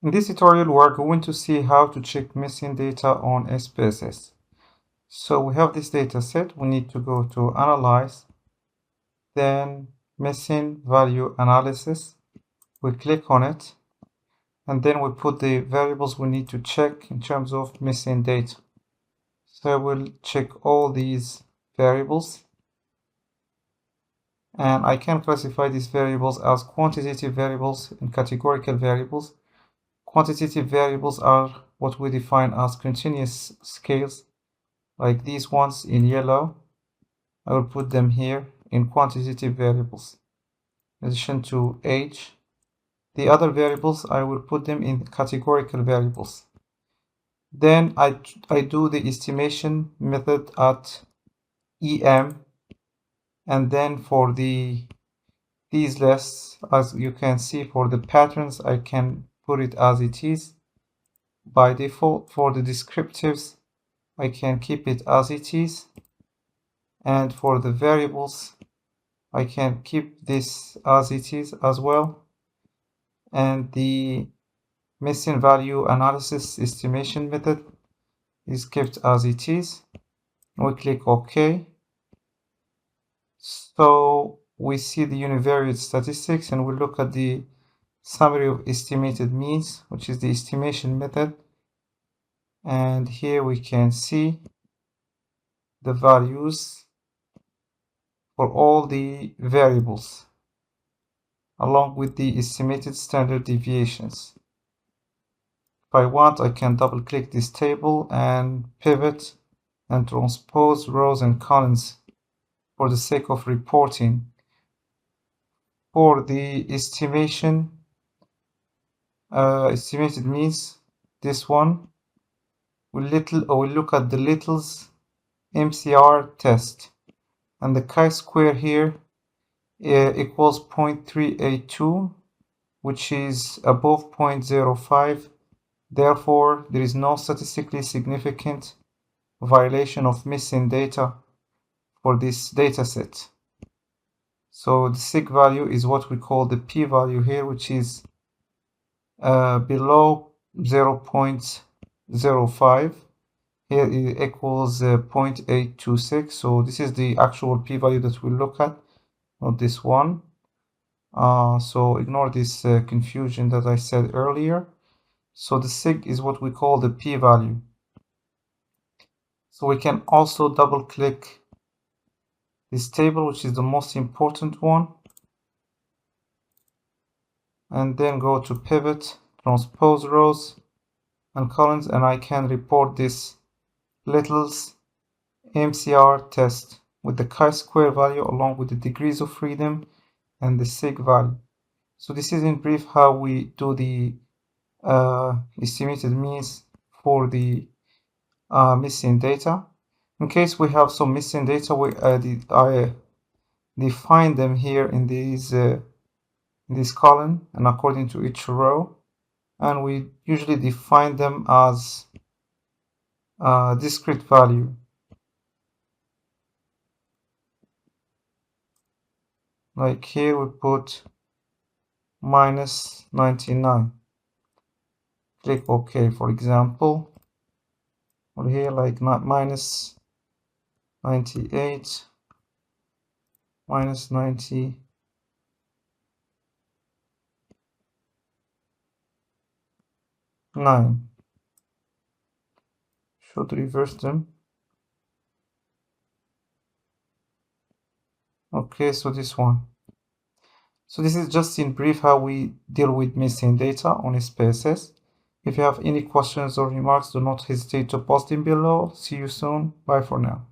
In this tutorial, we are going to see how to check missing data on SPSS. So we have this data set. We need to go to Analyze, then Missing Value Analysis. We click on it, and then we put the variables we need to check in terms of missing data. So we'll check all these variables, and I can classify these variables as quantitative variables and categorical variables. Quantitative variables are what we define as continuous scales, like these ones in yellow. I will put them here in quantitative variables. In addition to age, the other variables, I will put them in categorical variables. Then I do the estimation method at EM, and then for these lists, as you can see, for the patterns, I can put it as it is. By default, for the descriptives, I can keep it as it is. And for the variables, I can keep this as it is as well. And the missing value analysis estimation method is kept as it is. We click OK. So we see the univariate statistics, and we look at the summary of estimated means, which is the estimation method. And here we can see the values for all the variables, along with the estimated standard deviations. If I want, I can double click this table and pivot and transpose rows and columns for the sake of reporting. For the estimation, estimated means, this one, we'll look at the Little MCAR test, and the chi-square here equals 0.382, which is above 0.05. Therefore, there is no statistically significant violation of missing data for this data set. So the sig value is what we call the p-value here, which is below 0.05. Here it equals 0.826. So this is the actual p-value that we look at, not this one. So ignore this confusion that I said earlier. So the sig is what we call the p-value. So we can also double click this table, which is the most important one, and then go to pivot, transpose rows and columns, and I can report this Little MCAR test with the chi-square value along with the degrees of freedom and the sig value. So this is in brief how we do the estimated means for the missing data. In case we have some missing data, I define them here in this column and according to each row, and we usually define them as discrete value. Like here we put minus 99. Click OK, for example. Or here like minus 98, minus 99. Should reverse them. Okay, so this one. So this is just in brief how we deal with missing data on SPSS. If you have any questions or remarks, do not hesitate to post them below. See you soon. Bye for now.